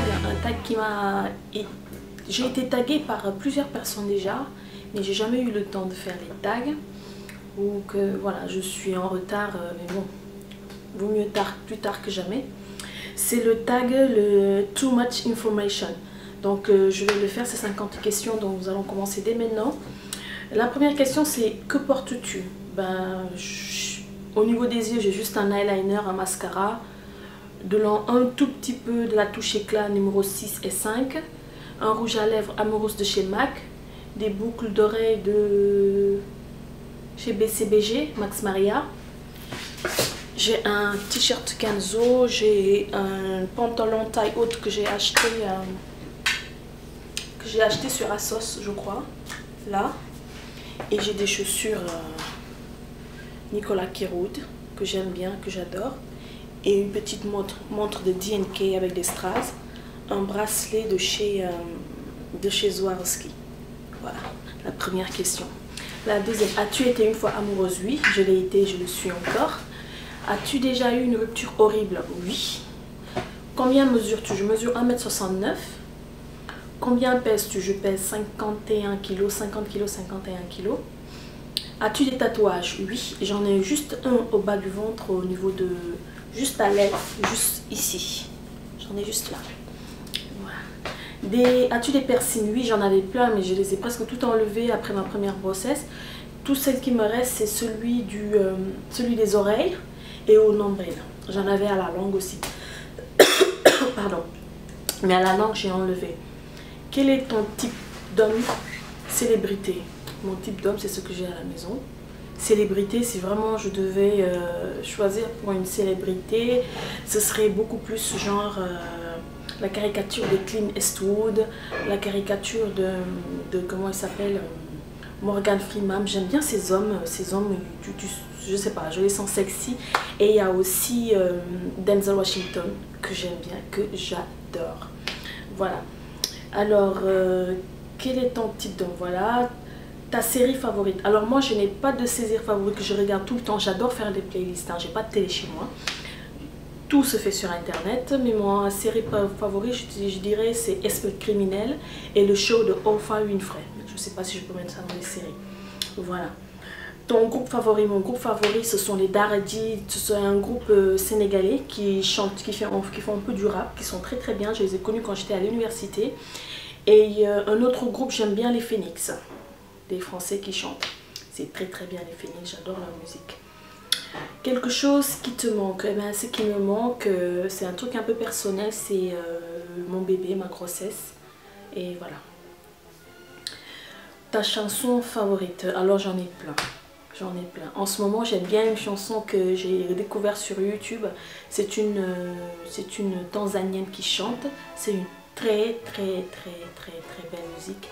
un tag qui m'a... J'ai été taguée par plusieurs personnes déjà, mais j'ai jamais eu le temps de faire les tags. Donc voilà, je suis en retard, mais bon, vaut mieux plus tard que jamais. C'est le tag, le Too Much Information. Donc je vais le faire, c'est 50 questions, donc nous allons commencer dès maintenant. La première question c'est: que portes-tu? Au niveau des yeux, j'ai juste un eyeliner, un mascara, un tout petit peu de la touche éclat numéro 6 et 5, un rouge à lèvres Amoureuse de chez MAC, des boucles d'oreilles de chez BCBG, Max Maria. J'ai un t-shirt Kenzo, j'ai un pantalon taille haute que j'ai acheté sur Asos, je crois, là. Et j'ai des chaussures Nicolas Kiroud que j'aime bien, que j'adore. Et une petite montre de D&K avec des strass, un bracelet de chez Swarovski. Voilà, la première question. La deuxième: as-tu été une fois amoureuse? Oui, je l'ai été, je le suis encore. As-tu déjà eu une rupture horrible? Oui. Combien mesures-tu? Je mesure 1,69 m. Combien pèses-tu? Je pèse 51 kg, 50 kg, 51 kg. As-tu des tatouages? Oui, j'en ai juste un au bas du ventre, au niveau de... juste à l'aile, juste ici. J'en ai juste là. Voilà. As-tu des piercings? Oui, j'en avais plein, mais je les ai presque tout enlevés après ma première grossesse. Tout ce qui me reste, c'est celui des oreilles et au nombril. J'en avais à la langue aussi. Pardon. Mais à la langue, j'ai enlevé. Quel est ton type d'homme? Célébrité. Mon type d'homme, c'est ce que j'ai à la maison. Célébrité, si vraiment je devais choisir pour une célébrité, ce serait beaucoup plus genre la caricature de Clint Eastwood, la caricature de comment il s'appelle, Morgan Freeman. J'aime bien ces hommes, je sais pas, je les sens sexy. Et il y a aussi Denzel Washington que j'aime bien, que j'adore. Voilà. Alors, quel est ton type d'homme? Voilà. Ta série favorite? Alors moi, je n'ai pas de série favorite que je regarde tout le temps. J'adore faire des playlists, hein. J'ai pas de télé chez moi. Tout se fait sur internet. Mais ma série favorite, je dirais, c'est Esprit criminel et le show de Oprah Winfrey. Je ne sais pas si je peux mettre ça dans les séries. Voilà. Ton groupe favori? Mon groupe favori, ce sont les Daradi. C'est un groupe sénégalais qui chantent, qui font un peu du rap, qui sont très très bien. Je les ai connus quand j'étais à l'université. Et un autre groupe, j'aime bien les Phoenix. Des Français qui chantent. C'est très très bien les Phoenix, j'adore leur musique. Quelque chose qui te manque? Eh bien, ce qui me manque, c'est un truc un peu personnel, c'est mon bébé, ma grossesse. Et voilà. Ta chanson favorite? Alors j'en ai plein. J'en ai plein. En ce moment, j'aime bien une chanson que j'ai découverte sur YouTube. C'est une Tanzanienne qui chante. C'est une très belle musique.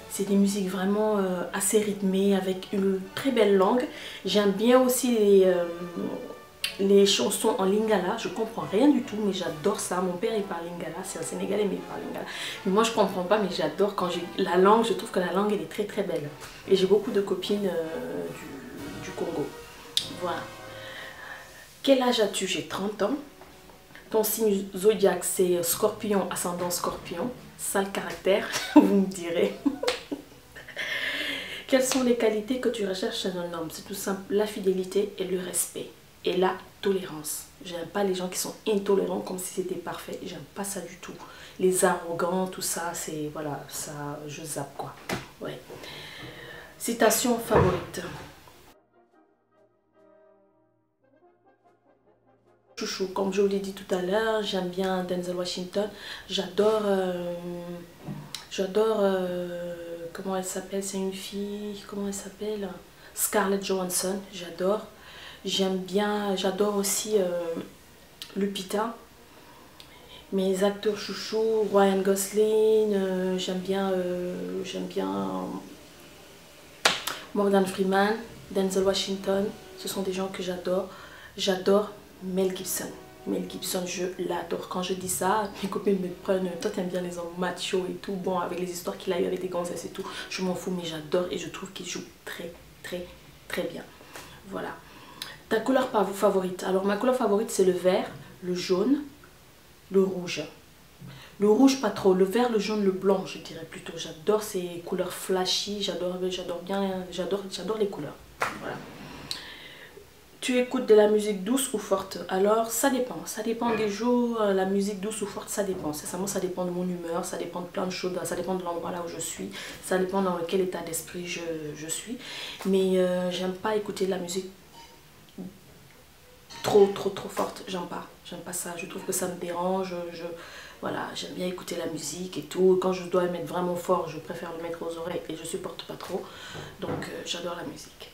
C'est des musiques vraiment assez rythmées, avec une très belle langue. J'aime bien aussi les chansons en lingala. Je comprends rien du tout, mais j'adore ça. Mon père il parle lingala, c'est un Sénégalais mais il parle lingala. Mais moi je comprends pas, mais j'adore quand j'ai la langue. Je trouve que la langue elle est très très belle. Et j'ai beaucoup de copines du Congo. Voilà. Quel âge as-tu? J'ai 30 ans. Ton signe zodiaque c'est Scorpion, ascendant Scorpion. Sale caractère, vous me direz. Quelles sont les qualités que tu recherches chez un homme? C'est tout simple, la fidélité et le respect. Et la tolérance. J'aime pas les gens qui sont intolérants comme si c'était parfait. J'aime pas ça du tout. Les arrogants, tout ça, c'est... Voilà, ça, je zappe quoi. Ouais. Citation favorite. Chouchou, comme je vous l'ai dit tout à l'heure, j'aime bien Denzel Washington. J'adore... comment elle s'appelle? C'est une fille, comment elle s'appelle? Scarlett Johansson, j'adore. J'aime bien, j'adore aussi Lupita. Mes acteurs chouchous, Ryan Gosling, j'aime bien Morgan Freeman, Denzel Washington. Ce sont des gens que j'adore. J'adore Mel Gibson. Mel Gibson, je l'adore. Quand je dis ça, mes copines me prennent, toi t'aimes bien les hommes machos et tout, bon, avec les histoires qu'il a eu avec des gonzesses et tout, je m'en fous, mais j'adore et je trouve qu'il joue très bien. Voilà. Ta couleur favorite? Alors ma couleur favorite c'est le vert, le jaune, le rouge. Le rouge pas trop, le vert, le jaune, le blanc je dirais plutôt. J'adore ces couleurs flashy, j'adore les couleurs. Voilà. Tu écoutes de la musique douce ou forte? Alors ça dépend des jours, la musique douce ou forte ça dépend. Sincèrement ça dépend de mon humeur, ça dépend de plein de choses, ça dépend de l'endroit là où je suis, ça dépend dans quel état d'esprit je suis. Mais j'aime pas écouter de la musique trop forte, j'aime pas ça, je trouve que ça me dérange, voilà, j'aime bien écouter la musique et tout. Quand je dois le mettre vraiment fort, je préfère le mettre aux oreilles et je supporte pas trop, donc j'adore la musique.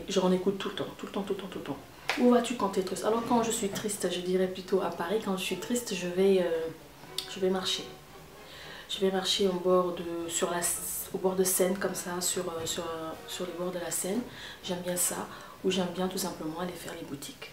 J'en écoute tout le temps. Où vas-tu quand tu es triste? Alors quand je suis triste, je dirais plutôt à Paris. Quand je suis triste, je vais marcher. Je vais marcher au bord de Seine, comme ça, sur les bords de la Seine. J'aime bien ça. Ou j'aime bien tout simplement aller faire les boutiques.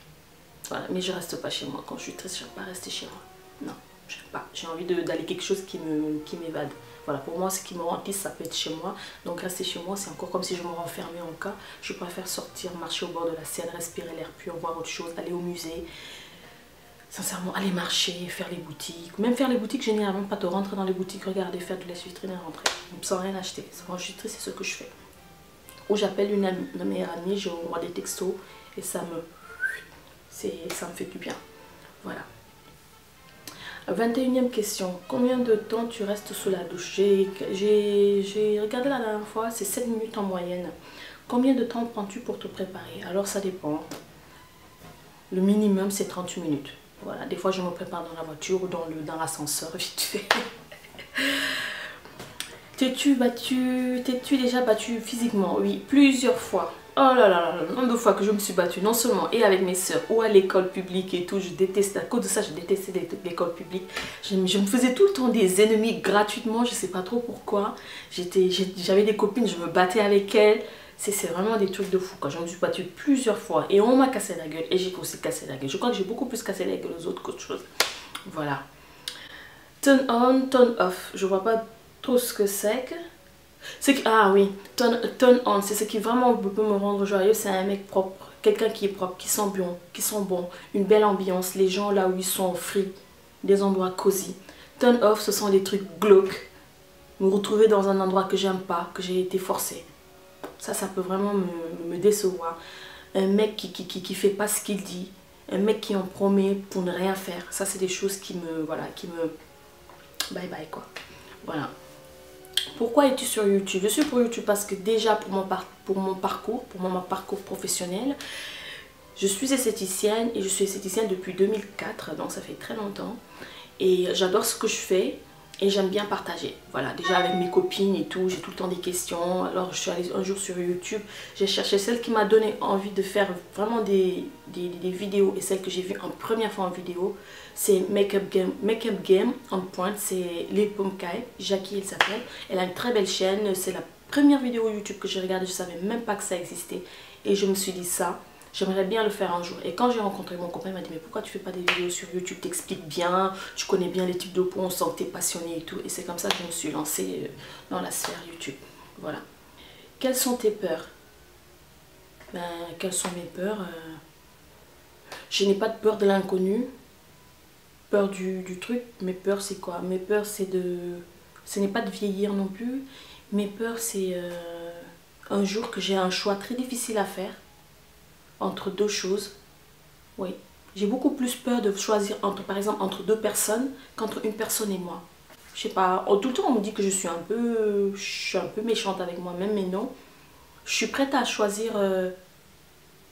Voilà, mais je reste pas chez moi. Quand je suis triste, je ne vais pas rester chez moi. Non, je n'aime pas. J'ai envie d'aller quelque chose qui m'évade. Voilà, pour moi, ce qui me remplit, ça peut être chez moi. Donc rester chez moi, c'est encore comme si je me renfermais en cas. Je préfère sortir, marcher au bord de la Seine, respirer l'air pur, voir autre chose, aller au musée. Sincèrement, aller marcher, faire les boutiques. Même faire les boutiques, je n'irai même pas te rentrer dans les boutiques, regarder, faire de la vitrine et rentrer. Sans rien acheter. Quand je suis triste, c'est ce que je fais. Ou j'appelle ma meilleure amie, je envoie des textos et ça me fait du bien. Voilà. 21e question. Combien de temps tu restes sous la douche? J'ai regardé la dernière fois, c'est 7 minutes en moyenne. Combien de temps prends-tu pour te préparer? Alors ça dépend. Le minimum c'est 30 minutes. Voilà, des fois je me prépare dans la voiture ou dans l'ascenseur vite fait. T'es-tu déjà battu physiquement? Oui, plusieurs fois. Oh là là là, le nombre de fois que je me suis battue, non seulement et avec mes soeurs ou à l'école publique et tout, je déteste, à cause de ça je détestais l'école publique. Je me faisais tout le temps des ennemis gratuitement, je sais pas trop pourquoi. J'avais des copines, je me battais avec elles. C'est vraiment des trucs de fou. Quand je me suis battue plusieurs fois et on m'a cassé la gueule et j'ai aussi cassé la gueule. Je crois que j'ai beaucoup plus cassé la gueule aux autres qu'autre chose. Voilà. Turn on, turn off. Je vois pas trop ce que c'est que... Ah oui, turn on, c'est ce qui vraiment peut me rendre joyeux, c'est un mec propre, quelqu'un qui est propre, qui sent bon, une belle ambiance, les gens là où ils sont free, des endroits cosy. Turn off, ce sont des trucs glauques, me retrouver dans un endroit que j'aime pas, que j'ai été forcée. Ça peut vraiment me décevoir. Un mec qui fait pas ce qu'il dit, un mec qui en promet pour ne rien faire, ça c'est des choses qui me bye bye quoi. Voilà. Pourquoi es-tu sur YouTube? Je suis pour YouTube parce que déjà pour mon parcours professionnel, je suis esthéticienne et je suis esthéticienne depuis 2004, donc ça fait très longtemps. Et j'adore ce que je fais et j'aime bien partager. Voilà, déjà avec mes copines et tout, j'ai tout le temps des questions. Alors je suis allée un jour sur YouTube, j'ai cherché celle qui m'a donné envie de faire vraiment des vidéos. Et celle que j'ai vue en première fois en vidéo, c'est Makeup Game on Point, c'est Lil Pump Kai, Jackie elle s'appelle. Elle a une très belle chaîne, c'est la première vidéo YouTube que j'ai regardée, je ne savais même pas que ça existait. Et je me suis dit ça, j'aimerais bien le faire un jour. Et quand j'ai rencontré mon copain, il m'a dit mais pourquoi tu fais pas des vidéos sur YouTube, t'expliques bien, tu connais bien les types de peau, on sent que tu es passionné et tout. Et c'est comme ça que je me suis lancée dans la sphère YouTube. Voilà. Quelles sont tes peurs? Ben, quelles sont mes peurs? Je n'ai pas de peur de l'inconnu. Peur du truc, mes peurs c'est quoi? Mes peurs c'est ce n'est pas de vieillir non plus. Mes peurs c'est un jour que j'ai un choix très difficile à faire entre deux choses. Oui, j'ai beaucoup plus peur de choisir par exemple entre deux personnes qu'entre une personne et moi. Je sais pas, tout le temps on me dit que je suis un peu méchante avec moi-même, mais non. Je suis prête à choisir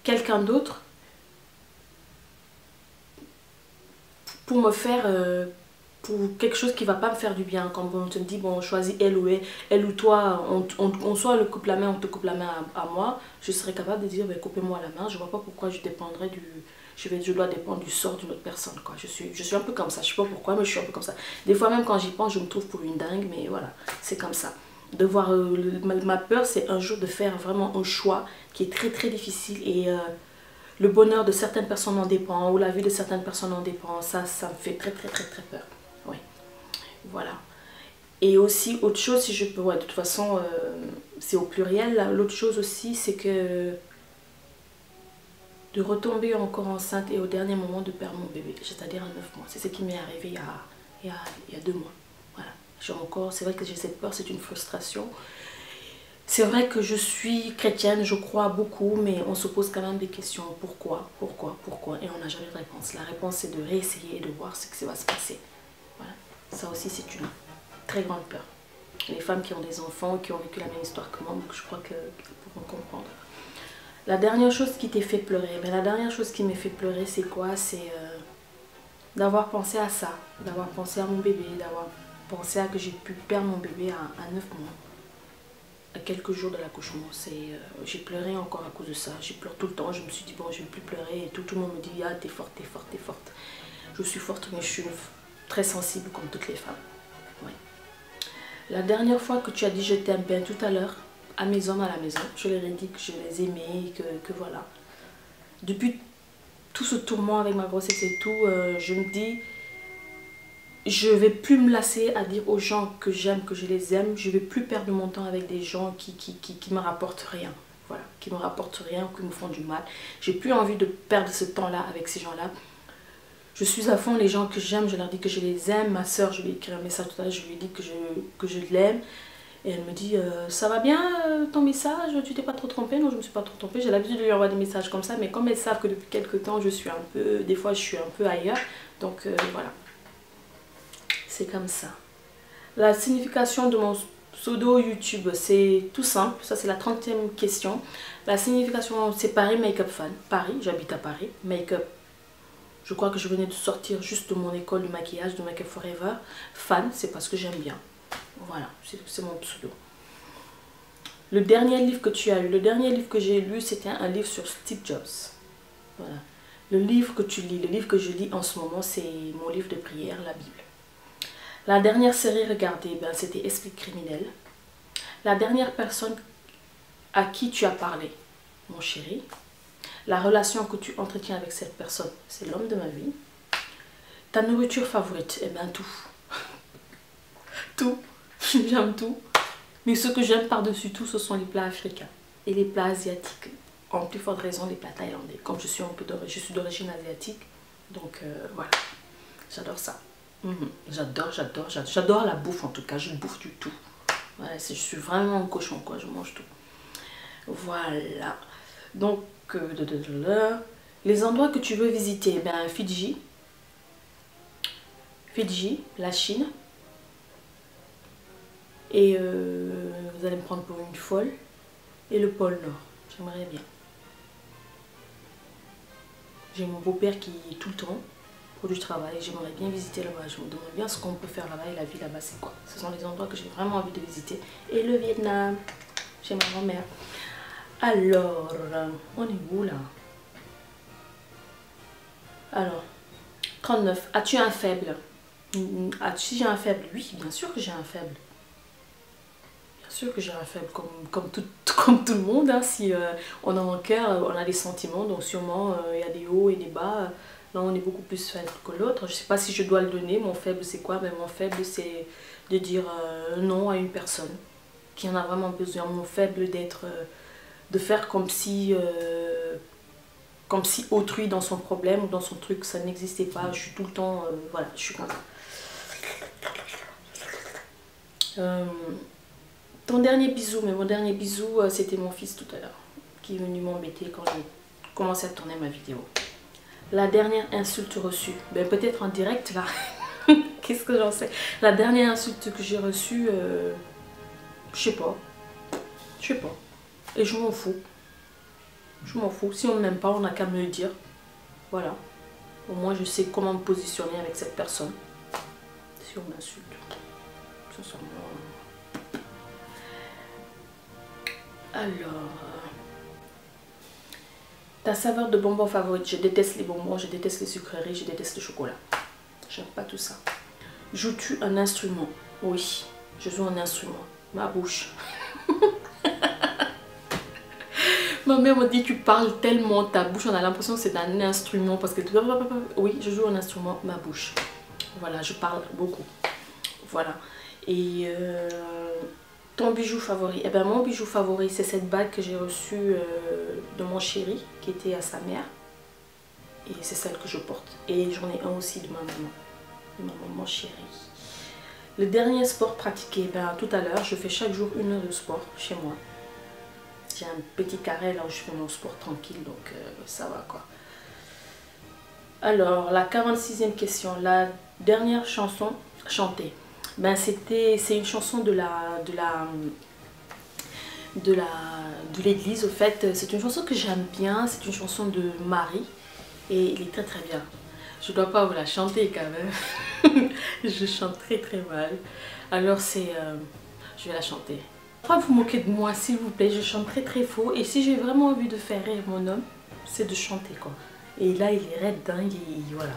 quelqu'un d'autre pour me faire pour quelque chose qui va pas me faire du bien. Quand on te dit bon choisis elle ou toi, on soit le coupe la main, on te coupe la main à moi, je serais capable de dire ben, coupez-moi la main. Je vois pas pourquoi je dépendrais je dois dépendre du sort d'une autre personne quoi. Je suis un peu comme ça, je sais pas pourquoi mais je suis un peu comme ça. Des fois même quand j'y pense je me trouve pour une dingue, mais voilà, c'est comme ça. De voir ma peur c'est un jour de faire vraiment un choix qui est très difficile et le bonheur de certaines personnes en dépend, ou la vie de certaines personnes en dépend. Ça me fait très peur. Oui, voilà. Et aussi, autre chose, si je peux, ouais, de toute façon, c'est au pluriel. L'autre chose aussi, c'est que de retomber encore enceinte et au dernier moment de perdre mon bébé, c'est-à-dire à 9 mois. C'est ce qui m'est arrivé il il y a 2 mois. Voilà. C'est vrai que j'ai cette peur, c'est une frustration. C'est vrai que je suis chrétienne, je crois beaucoup, mais on se pose quand même des questions. Pourquoi? Et on n'a jamais de réponse. La réponse, c'est de réessayer et de voir ce qui va se passer. Voilà. Ça aussi, c'est une très grande peur. Les femmes qui ont des enfants, qui ont vécu la même histoire que moi, donc je crois qu'elles pourront comprendre. La dernière chose qui t'ait fait pleurer, la dernière chose qui m'a fait pleurer, c'est quoi? C'est d'avoir pensé à ça, d'avoir pensé à mon bébé, d'avoir pensé à que j'ai pu perdre mon bébé à 9 mois. À quelques jours de l'accouchement, j'ai pleuré encore à cause de ça. J'ai pleuré tout le temps, je me suis dit bon, je ne vais plus pleurer et tout le monde me dit ah t'es forte, t'es forte, t'es forte. Je suis forte mais je suis très sensible comme toutes les femmes. Ouais. La dernière fois que tu as dit je t'aime bien tout à l'heure, à mes hommes à la maison, je leur ai dit que je les aimais, que voilà. Depuis tout ce tourment avec ma grossesse et tout, je me dis je vais plus me lasser à dire aux gens que j'aime, que je les aime. Je vais plus perdre mon temps avec des gens qui me rapportent rien. Voilà, qui me rapportent rien, qui me font du mal. J'ai plus envie de perdre ce temps-là avec ces gens-là. Je suis à fond les gens que j'aime, je leur dis que je les aime. Ma soeur, je lui ai écrit un message tout à l'heure, je lui ai dit que je l'aime. Et elle me dit, ça va bien ton message, tu t'es pas trop trompée? Non, je me suis pas trop trompée. J'ai l'habitude de lui envoyer des messages comme ça, mais comme elles savent que depuis quelques temps, des fois je suis un peu ailleurs. Donc voilà. C'est comme ça. La signification de mon pseudo YouTube, c'est tout simple. Ça, c'est la 30e question. La signification, c'est Paris Make-up Fan. Paris, j'habite à Paris. Make-up, je crois que je venais de sortir juste de mon école de maquillage, de Make Up Forever. Fan, c'est parce que j'aime bien. Voilà, c'est mon pseudo. Le dernier livre que tu as lu, le dernier livre que j'ai lu, c'était un livre sur Steve Jobs. Voilà. Le livre que tu lis, le livre que je lis en ce moment, c'est mon livre de prière, la Bible. La dernière série regardée, c'était Esprit criminel. La dernière personne à qui tu as parlé, mon chéri. La relation que tu entretiens avec cette personne, c'est l'homme de ma vie. Ta nourriture favorite, tout. Tout. J'aime tout. Mais ce que j'aime par-dessus tout, ce sont les plats africains et les plats asiatiques. En plus forte raison, les plats thaïlandais. Comme je suis d'origine asiatique, donc voilà, j'adore ça. J'adore la bouffe en tout cas, je bouffe du tout. Voilà, je suis vraiment un cochon quoi, je mange tout. Voilà. Donc, les endroits que tu veux visiter, Fidji, la Chine. Et vous allez me prendre pour une folle. Et le pôle Nord, j'aimerais bien. J'ai mon beau-père qui est tout le temps pour du travail, j'aimerais bien visiter là-bas, je me demande bien ce qu'on peut faire là-bas et la vie là-bas c'est quoi. Ce sont les endroits que j'ai vraiment envie de visiter. Et le Vietnam, chez ma grand-mère. Alors, on est où là? Alors, 39, as-tu un faible? Si j'ai un faible? Oui, bien sûr que j'ai un faible. Bien sûr que j'ai un faible, comme tout le monde, hein. Si on a un cœur, on a des sentiments, donc sûrement il y a des hauts et des bas. Là, on est beaucoup plus faible que l'autre. Je ne sais pas si je dois le donner. Mon faible, c'est quoi? Mon faible, c'est de dire non à une personne qui en a vraiment besoin. Mon faible, de faire comme si autrui dans son problème ou dans son truc, ça n'existait pas. Je suis tout le temps... voilà, je suis comme ça. Ton dernier bisou, mais mon dernier bisou, c'était mon fils tout à l'heure, qui est venu m'embêter quand j'ai commencé à tourner ma vidéo. La dernière insulte reçue, peut-être en direct là, qu'est-ce que j'en sais. La dernière insulte que j'ai reçue, je sais pas, et je m'en fous. Je m'en fous, si on ne m'aime pas, on n'a qu'à me le dire, voilà. Au moins je sais comment me positionner avec cette personne, si on m'insulte, sincèrement. Alors, ta saveur de bonbons favorite? Je déteste les bonbons, je déteste les sucreries, je déteste le chocolat. J'aime pas tout ça. Joues-tu un instrument? Oui, je joue un instrument. Ma bouche. Ma mère me dit tu parles tellement, ta bouche, on a l'impression que c'est un instrument parce que... Oui, je joue un instrument, ma bouche. Voilà, je parle beaucoup. Voilà. Et... ton bijou favori? Mon bijou favori, c'est cette bague que j'ai reçue de mon chéri, qui était à sa mère. Et c'est celle que je porte. Et j'en ai un aussi de ma maman. ma maman chérie. Le dernier sport pratiqué, ben, tout à l'heure, je fais chaque jour 1 heure de sport chez moi. J'ai un petit carré là où je fais mon sport tranquille, donc ça va quoi. Alors, la 46e question, la dernière chanson chantée. Ben, c'est une chanson de l'église, au fait. C'est une chanson que j'aime bien, c'est une chanson de Marie et il est très très bien. Je dois pas vous la chanter quand même. Je chante très très mal. Alors je vais la chanter. Pas vous moquer de moi s'il vous plaît, je chante très très faux et si j'ai vraiment envie de faire rire mon homme, c'est de chanter quoi. Et là il est raide dingue et voilà.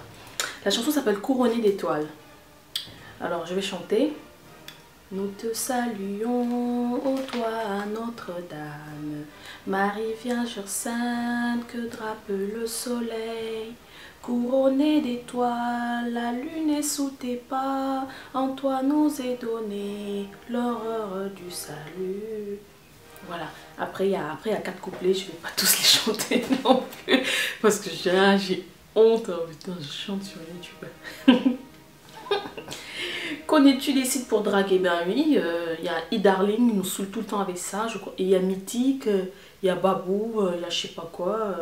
La chanson s'appelle Couronnée d'étoiles. Alors je vais chanter. Nous te saluons, ô toi Notre-Dame, Marie Vierge sainte que drape le soleil. Couronnée d'étoiles, la lune est sous tes pas, en toi nous est donnée l'aurore du salut. Voilà, après il y a 4 couplets, je ne vais pas tous les chanter non plus, parce que j'ai honte, oh, putain, je chante sur YouTube. Connais-tu les sites pour draguer? Ben oui, il y a e-darling, il nous saoule tout le temps avec ça, je crois. Et il y a Mythique, il y a Babou, il y a je sais pas quoi.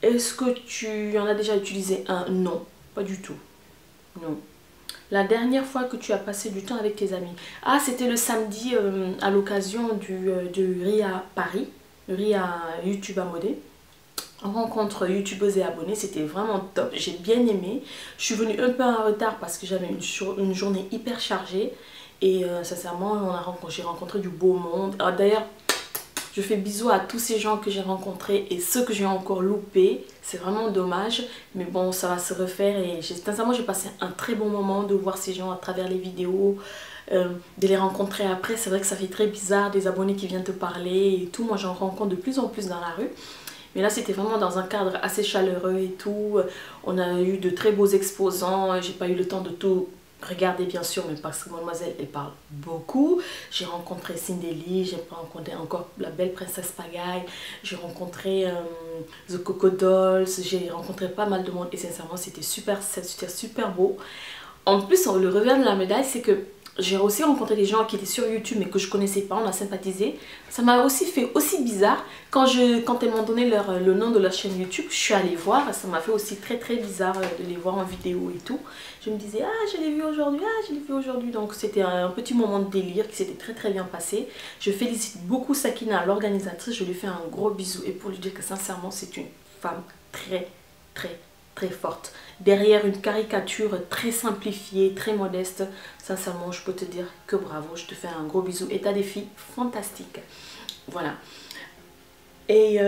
Est-ce que tu en as déjà utilisé un? Non, pas du tout. Non. La dernière fois que tu as passé du temps avec tes amis? Ah, c'était le samedi à l'occasion du RIA Paris, le RIA YouTube à modé. Rencontre youtubeuses et abonnés, c'était vraiment top, j'ai bien aimé. Je suis venue un peu en retard parce que j'avais une journée hyper chargée et sincèrement j'ai rencontré du beau monde. D'ailleurs, je fais bisous à tous ces gens que j'ai rencontrés et ceux que j'ai encore loupés. C'est vraiment dommage, mais bon, ça va se refaire et sincèrement j'ai passé un très bon moment de voir ces gens à travers les vidéos, de les rencontrer après. C'est vrai que ça fait très bizarre, des abonnés qui viennent te parler et tout. Moi j'en rencontre de plus en plus dans la rue. Mais là, c'était vraiment dans un cadre assez chaleureux et tout. On a eu de très beaux exposants. J'ai pas eu le temps de tout regarder, bien sûr, mais parce que mademoiselle, elle parle beaucoup. J'ai rencontré Cindy, j'ai rencontré encore la belle princesse Pagaille. J'ai rencontré The Coco Dolls. J'ai rencontré pas mal de monde. Et sincèrement, c'était super beau. En plus, le revers de la médaille, c'est que j'ai aussi rencontré des gens qui étaient sur YouTube mais que je connaissais pas, on a sympathisé. Ça m'a aussi fait aussi bizarre quand elles m'ont donné le nom de leur chaîne YouTube, je suis allée voir, ça m'a fait aussi très bizarre de les voir en vidéo et tout. Je me disais ah je l'ai vu aujourd'hui, ah je l'ai vu aujourd'hui, donc c'était un petit moment de délire qui s'était très bien passé. Je félicite beaucoup Sakina, l'organisatrice, je lui fais un gros bisou et pour lui dire que sincèrement c'est une femme très forte. Derrière une caricature très simplifiée, très modeste, sincèrement, je peux te dire que bravo, je te fais un gros bisou. Et t'as des filles fantastiques. Voilà. Et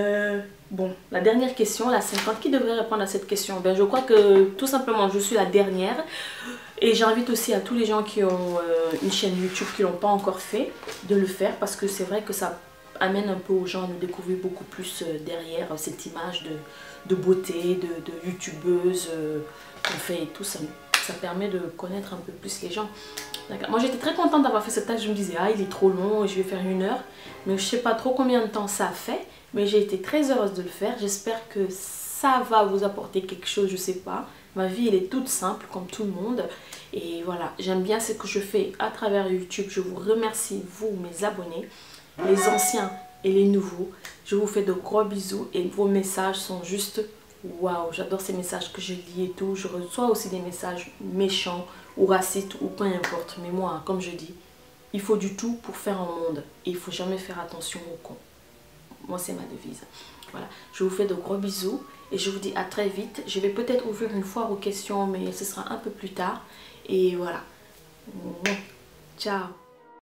bon, la dernière question, la 50, qui devrait répondre à cette question? Ben, je crois que tout simplement, je suis la dernière. Et j'invite aussi à tous les gens qui ont une chaîne YouTube, qui ne l'ont pas encore fait, de le faire. Parce que c'est vrai que ça amène un peu aux gens à nous découvrir beaucoup plus derrière cette image de beauté, de youtubeuse qu'on fait et tout. Ça permet de connaître un peu plus les gens. Moi j'étais très contente d'avoir fait cette tâche. Je me disais ah il est trop long, je vais faire 1 heure. Mais je sais pas trop combien de temps ça a fait. Mais j'ai été très heureuse de le faire. J'espère que ça va vous apporter quelque chose, je sais pas. Ma vie elle est toute simple comme tout le monde. Et voilà, j'aime bien ce que je fais à travers YouTube. Je vous remercie vous mes abonnés, les anciens et les nouveaux. Je vous fais de gros bisous et vos messages sont juste waouh. J'adore ces messages que je lis et tout. Je reçois aussi des messages méchants ou racistes ou peu importe. Mais moi, comme je dis, il faut du tout pour faire un monde. Et il faut jamais faire attention aux cons. Moi, c'est ma devise. Voilà, je vous fais de gros bisous et je vous dis à très vite. Je vais peut-être ouvrir une foire aux questions, mais ce sera un peu plus tard. Et voilà. Ciao.